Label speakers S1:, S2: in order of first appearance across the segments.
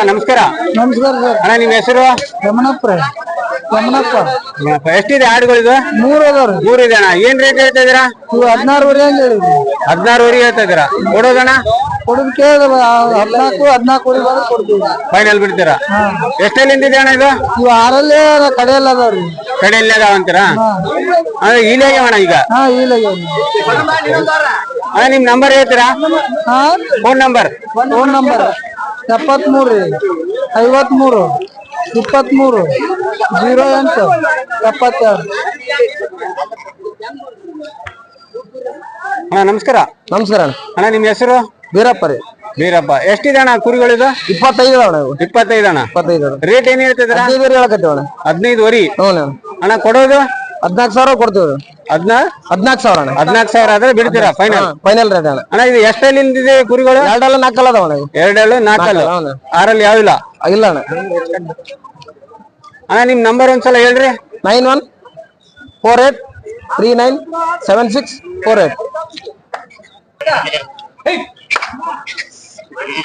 S1: ನಮಸ್ಕಾರ.
S2: ನಮಸ್ಕಾರ ಸರ್.
S1: ಅಣ್ಣ ನಿಮ್ಮ ಹೆಸರು?
S2: ರಮಣಪ್ಪ.
S1: ಎಷ್ಟಿದೆ ಆಡುಗಳಿದು?
S2: 3 ಅದಾವ್ರಿ.
S1: 3 ಇದೆ ಅಣ್ಣ. ಏನ್ ರೇಟ್ ಹೇಳ್ತಾ ಇದೀರಾ?
S2: 16ವರೆ ಅಂತ ಹೇಳಿದ್ರಿ.
S1: 16ವರೆ ಹೇಳ್ತಾ ಇದೀರಾ. ಕೊಡೋದಣ್ಣ?
S2: ಕೊಡೋದು ಕೇಳಿದ 14 ಬಂದ್ರೆ ಕೊಡ್ತೀವಿ.
S1: ಫೈನಲ್ ಬಿಡ್ತೀರಾ? ಎಷ್ಟೆಲ್ಲಿ ನಿಂತಿದೆ ಅಣ್ಣ ಇದು?
S2: ಇವು 6 ಕಡೆಯಲ್ಲಿ ಅದಾವ್ರಿ.
S1: ಕಡೆಯಲ್ಲಿ ಅದಾವ ಅಂತೀರಾ? ಅಂದ್ರೆ ಇಲ್ಲಿಗೆ ಅಣ್ಣ ಈಗ?
S2: ಇಲ್ಲ
S1: ಅಣ್ಣ ನಿಮ್ ನಂಬರ್ ಹೇಳ್ತೀರಾ? Phone number
S2: 73 53 23 08 72.
S1: ಅಣ್ಣ ನಮಸ್ಕಾರ.
S2: ನಮಸ್ಕಾರ
S1: ಅಣ್ಣ ನಿಮ್ಮ ಹೆಸರು?
S2: ವೀರಪ್ಪ ರೀ.
S1: ವೀರಪ್ಪ. ಎಷ್ಟಿದೆ ಅಣ್ಣ ಕುರಿಗಳಿದು?
S2: 25 ಅಣ್ಣ.
S1: 25 ಅಣ್ಣ.
S2: 25
S1: ರೇಟ್ ಏನ್ ಹೇಳ್ತಿದ್ರ? 15ವರೆ. ಅಣ್ಣ ಕೊಡೋದು?
S2: 14,000 ಕೊಡ್ತೀವಿ. 14,000 ಅಣ್ಣ.
S1: 14,000 ಆದ್ರೆ ಬಿಡ್ತೀರಾ? ಫೈನಲ್
S2: ರೇಟ್ ಅಣ್ಣ.
S1: ಅಣ್ಣ ಇದು ಎಷ್ಟಲ್ಲಿ ನಿಂತಿದೆ ಕುರಿಗಳು?
S2: 2 4 ಅದಾವ ಅಣ್ಣ.
S1: 2 4 6 ಯಾವಿಲ್ಲ?
S2: ಇಲ್ಲ ಅಣ್ಣ.
S1: ಅಣ್ಣ ನಿಮ್ ನಂಬರ್ ಒಂದ್ಸಲ ಹೇಳ್ರಿ.
S2: 9148397648.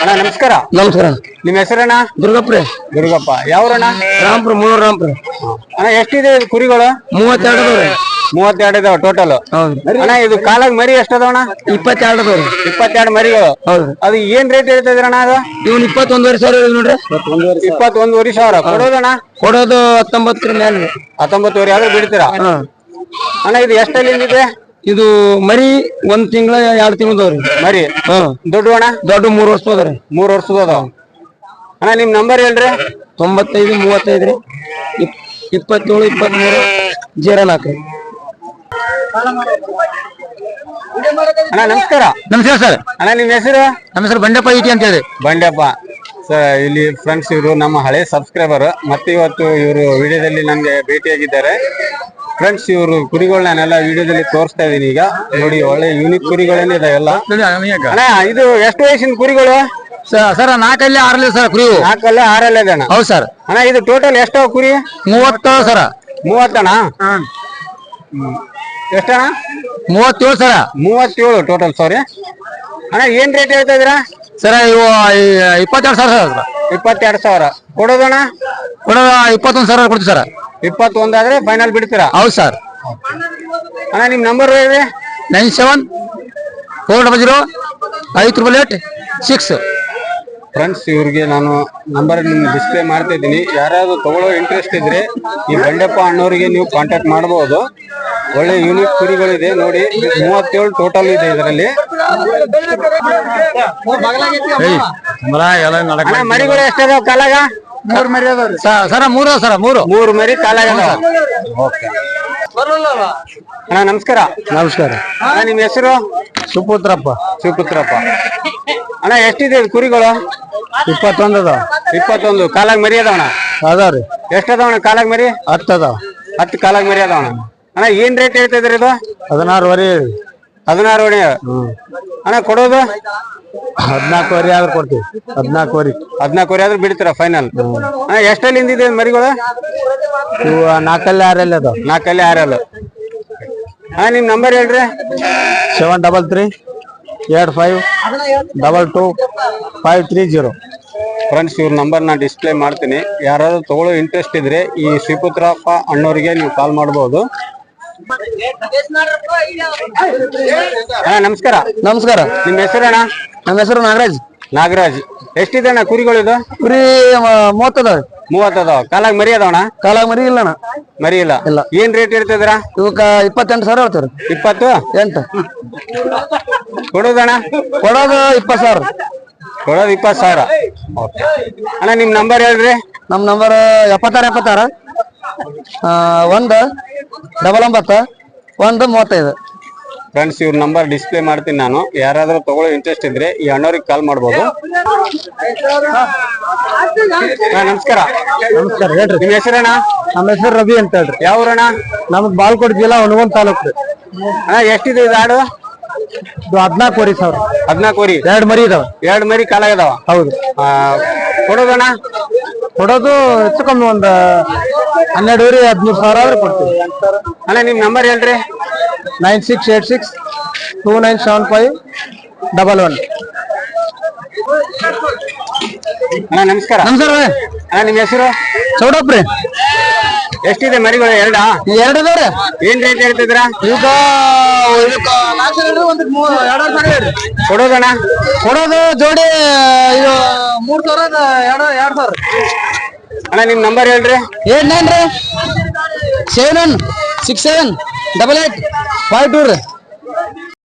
S1: ಅಣ್ಣ ನಮಸ್ಕಾರ.
S2: ನಮಸ್ಕಾರ.
S1: ನಿಮ್ ಹೆಸರಣ್ಣ?
S2: ದುರ್ಗಪ್ಪ.
S1: ದುರ್ಗಪ್ಪ. ಯಾವ್ರಣ್ಣ?
S2: ರಾಮ್ಪುರ. ರಾಮ್ಪುರ.
S1: ಅಣ್ಣ ಎಷ್ಟಿದೆ ಕುರಿಗಳು?
S2: 32 ಅದಾವ್ರಿ.
S1: 32 ಇದಾವ ಟೋಟಲ್. ಅಣ್ಣ ಇದು ಕಾಲಾಗ ಮರಿ ಎಷ್ಟದವಣ್ಣ?
S2: 22 ಅದಾವ್ರಿ.
S1: 22 ಮರಿಗಳು. ಅದು ಏನ್ ರೇಟ್ ಹೇಳ್ತಾ ಇದ್ರಣ್ಣ? ಅದು
S2: ಇವ್ನು 21,500 ನೋಡ್ರಿ.
S1: 21,500. ಕೊಡೋದಣ್ಣ?
S2: ಕೊಡೋದು 19 ಮೇಲೆ.
S1: 19ವರೆ ಆದ್ರೆ ಬಿಡ್ತೀರಾ? ಅಣ್ಣ ಇದು ಎಷ್ಟಲ್ಲಿ ನಿಂತಿದೆ? ಇದು
S2: ಮರಿ 1 ತಿಂಗಳ 2 ತಿಂಗಳದವ್ರಿ
S1: ಮರಿ. ದೊಡ್ಡ ಅಣ್ಣ?
S2: ದೊಡ್ಡ 3 ವರ್ಷದವ್ರಿ.
S1: 3 ವರ್ಷದ ಅದಾವ. ಅಣ್ಣ ನಿಮ್ ನಂಬರ್ ಹೇಳ್ರಿ.
S2: 95 35 27 23 04.
S1: ಅಣ್ಣ ನಮಸ್ಕಾರ.
S2: ನಮಸ್ಕಾರ ಸರ್.
S1: ಅಣ್ಣ ನಿಮ್ ಹೆಸರು?
S2: ನಮ್ಮ ಹೆಸರು ಬಂಡೆಪ್ಪ ಇಟಿ ಅಂತ ಹೇಳಿ.
S1: ಬಂಡೆಪ್ಪ ಸರ್. ಇಲ್ಲಿ ಫ್ರೆಂಡ್ಸ್ ಇವರು ನಮ್ಮ ಹಳೆ ಸಬ್ಸ್ಕ್ರೈಬರ್. ಮತ್ತೆ ಇವತ್ತು ಇವರು ವಿಡಿಯೋದಲ್ಲಿ ನನ್ಗೆ ಭೇಟಿಯಾಗಿದ್ದಾರೆ. ಫ್ರೆಂಡ್ಸ್ ಇವರು ಕುರಿಗಳನ್ನೆಲ್ಲ ವಿಡಿಯೋದಲ್ಲಿ ತೋರಿಸ್ತಾ ಇದೀನಿ. ಈಗ ನೋಡಿ ಒಳ್ಳೆ ಯೂನಿಕ್ ಕುರಿಗಳೇನೆ ಇದಾವೆಲ್ಲ. ಅಣ್ಣ ಇದು ಎಷ್ಟು ವಯಸ್ಸಿನ ಕುರಿಗಳು?
S2: ಸರ್ 4 6 ಸರ್ ಕುರಿ.
S1: 4 6 ಇದೆ ಅಣ್ಣ.
S2: ಹೌದು ಸರ್.
S1: ಅಣ್ಣ ಇದು ಟೋಟಲ್ ಎಷ್ಟವ ಕುರಿ?
S2: 30 ಸರ.
S1: 30 ಅಣ್ಣ. ಎಷ್ಟಣ್ಣ?
S2: 37 ಸರ.
S1: 37 ಟೋಟಲ್. ಸಾರಿ ಅಣ್ಣ. ಏನ್ ರೇಟ್ ಹೇಳ್ತಾ ಇದೀರಾ?
S2: ಸರ ಇವು 22,000 ಸರ್.
S1: 22,000. ಕೊಡೋದಣ್ಣ?
S2: ಕೊಡೋದು 21,000 ಕೊಡ್ತೀವಿ ಸರ್.
S1: 21 ಆದ್ರೆ ಫೈನಲ್ ಬಿಡ್ತೀರಾ?
S2: ಹೌದು ಸರ್.
S1: ಅಣ್ಣ ನಿಮ್ ನಂಬರ್ ಹೇಳ್ರಿ.
S2: 97 400 5886.
S1: ಫ್ರೆಂಡ್ಸ್ ಇವ್ರಿಗೆ ನಾನು ನಂಬರ್ ನಿಮ್ಗೆ ಡಿಸ್ಪ್ಲೇ ಮಾಡ್ತಾ ಇದ್ದೀನಿ. ಯಾರಾದ್ರೂ ತಗೊಳ್ಳೋ ಇಂಟ್ರೆಸ್ಟ್ ಇದ್ರೆ ಈ ಬಂಡೆಪ್ಪ ಅಣ್ಣವರಿಗೆ ನೀವು ಕಾಂಟ್ಯಾಕ್ಟ್ ಮಾಡಬಹುದು. ಒಳ್ಳೆ ಯೂನಿಕ್ ಕುರಿಗಳಿದೆ ನೋಡಿ. 37 ಟೋಟಲ್ ಇದೆ ಇದರಲ್ಲಿ. ಮರಿಗಳು ಎಷ್ಟಿದಾವ ಕಾಲಾಗ?
S2: 3 ಮರಿ ಅದಾವ್ರಿ ಸರ. 3 ಸರ.
S1: 3 ಮರಿ ಕಾಲಾಗ. ಓಕೆ ಅಣ್ಣ ನಮಸ್ಕಾರ.
S2: ನಮಸ್ಕಾರ.
S1: ಅಣ್ಣ ನಿಮ್ ಹೆಸರು?
S2: ಸುಪುತ್ರಪ್ಪ.
S1: ಅಣ್ಣ ಎಷ್ಟಿದೆ ಕುರಿಗಳು?
S2: 21 ಅದಾವ.
S1: 21 ಕಾಲಾಗ ಮರಿ ಅದಾವಣ್ಣ?
S2: ಅದಾವ್ರಿ.
S1: ಎಷ್ಟದವಣ್ಣ ಕಾಲಾಗ ಮರಿ?
S2: 10 ಅದಾವ.
S1: 10 ಕಾಲಾಗ ಮರಿ ಅದಾವಣ್ಣ. ಅಣ್ಣ ಏನ್ ರೇಟ್ ಹೇಳ್ತಾ ಇದ್ರಿ ಇದು?
S2: 16ವರೆ.
S1: 16ವರೆ. ಅಣ್ಣ ಕೊಡೋದು?
S2: 14ವರೆ ಆದ್ರೆ ಕೊಡ್ತೀವಿ. 14ವರೆ
S1: ಆದ್ರೆ ಬಿಡ್ತೀರಾ ಫೈನಲ್? ಅಣ್ಣ ಎಷ್ಟಲ್ಲಿ ನಿಂತಿದೆ ಮರಿಗಳು?
S2: ಇವು 4 6 ಅದಾವ.
S1: 4 6. ಅಣ್ಣ ನಿಮ್ ನಂಬರ್ ಹೇಳ್ರಿ.
S2: 733 85 22 530.
S1: ಫ್ರೆಂಡ್ಸ್ ಇವ್ರ ನಂಬರ್ ನಾ ಡಿಸ್ಪ್ಲೇ ಮಾಡ್ತೀನಿ. ಯಾರಾದ್ರೂ ತಗೊಳ್ಳೋ ಇಂಟ್ರೆಸ್ಟ್ ಇದ್ರೆ ಈ ಶ್ರೀಪುತ್ರಪ್ಪ ಅಣ್ಣವ್ರಿಗೆ ನೀವು ಕಾಲ್ ಮಾಡಬಹುದು. ಅಣ್ಣ ನಮಸ್ಕಾರ.
S2: ನಮಸ್ಕಾರ.
S1: ನಿಮ್ ಹೆಸರಣ್ಣ?
S2: ನಮ್ಮ ಹೆಸರು ನಾಗರಾಜ್.
S1: ನಾಗರಾಜ್. ಎಷ್ಟಿದೆ ಅಣ್ಣ ಕುರಿಗಳಿದು?
S2: ಕುರಿ 30 ಅದಾವ.
S1: 30 ಅದಾವ. ಕಾಲಾಗ ಮರಿ ಅದಾವಣ್ಣ?
S2: ಕಾಲಾಗ ಮರಿ ಇಲ್ಲ ಅಣ್ಣ.
S1: ಮರಿ ಇಲ್ಲ. ಏನ್ ರೇಟ್ ಹೇಳ್ತಿದ್ರ?
S2: ಇವಕ್ಕ 28,000 ಹೇಳ್ತಾರೆ.
S1: 28. ಕೊಡೋದಣ್ಣ?
S2: ಕೊಡೋದು 20,000.
S1: ಕೊಡೋದು 20,000. ಅಣ್ಣ ನಿಮ್ ನಂಬರ್ ಹೇಳ್ರಿ.
S2: ನಮ್ ನಂಬರ್ 76 1 99 1 35.
S1: ಫ್ರೆಂಡ್ಸ್ ಇವ್ರ ನಂಬರ್ ಡಿಸ್ಪ್ಲೇ ಮಾಡ್ತೀನಿ ನಾನು. ಯಾರಾದ್ರೂ ತಗೊಳ್ಳೋ ಇಂಟ್ರೆಸ್ಟ್ ಇದ್ರೆ ಈ ಅಣ್ಣವ್ರಿಗೆ ಕಾಲ್ ಮಾಡ್ಬೋದು. ನಮಸ್ಕಾರ.
S2: ನಮಸ್ಕಾರ. ಹೇಳ್ರಿ.
S1: ನಿಮ್ ಹೆಸರಣ್ಣ?
S2: ನಮ್ಮ ಹೆಸರು ರವಿ ಅಂತ ಹೇಳ್ರಿ.
S1: ಯಾವ್ರಣ್ಣ?
S2: ನಮ್ಗ್ ಬಾಲ್ಕೋಟ್ ಜಿಲ್ಲಾ ಹುನಗುಂದ ತಾಲೂಕು.
S1: ಅಣ್ಣ ಎಷ್ಟಿದೆ ಇದು ಆಡು?
S2: 14ವರೆ ಸಾವಿರ.
S1: 14ವರೆ.
S2: 2 ಮರಿ ಇದಾವ.
S1: 2 ಮರಿ ಕಾಲಾಗದಾವ.
S2: ಹೌದು.
S1: ಕೊಡೋದಣ್ಣ?
S2: ಕೊಡೋದು ಹೆಚ್ಚು ಕಮ್ಮಿ 12ವರೆ 13,000 ಆದ್ರೆ ಕೊಡ್ತೀವಿ.
S1: ಅಣ್ಣ ನಿಮ್ ನಂಬರ್ ಹೇಳ್ರಿ.
S2: 9686 2975 11.
S1: ಅಣ್ಣ ನಮಸ್ಕಾರ.
S2: ನಮಸ್ಕಾರ
S1: ಅಣ್ಣ ನಿಮ್ಮ ಹೆಸರು?
S2: ಚೌಡಪ್ರಿ.
S1: ಎಷ್ಟಿದೆ ಮರಿಗಳು? ಎರಡಾ?
S2: ಎರಡು ಇದಾವ್ರಿ.
S1: ಏನ್ ರೇಟ್ ಹೇಳ್ತಿದ್ರ?
S2: ಈಗ
S1: ಕೊಡೋದಣ್ಣ?
S2: ಕೊಡೋದು ಜೋಡಿ ಇದು 3,000 2,000.
S1: ಅಣ್ಣ ನಿಮ್ ನಂಬರ್ ಹೇಳ್ರಿ.
S2: 89 ರೀ 71678852 ರೀ.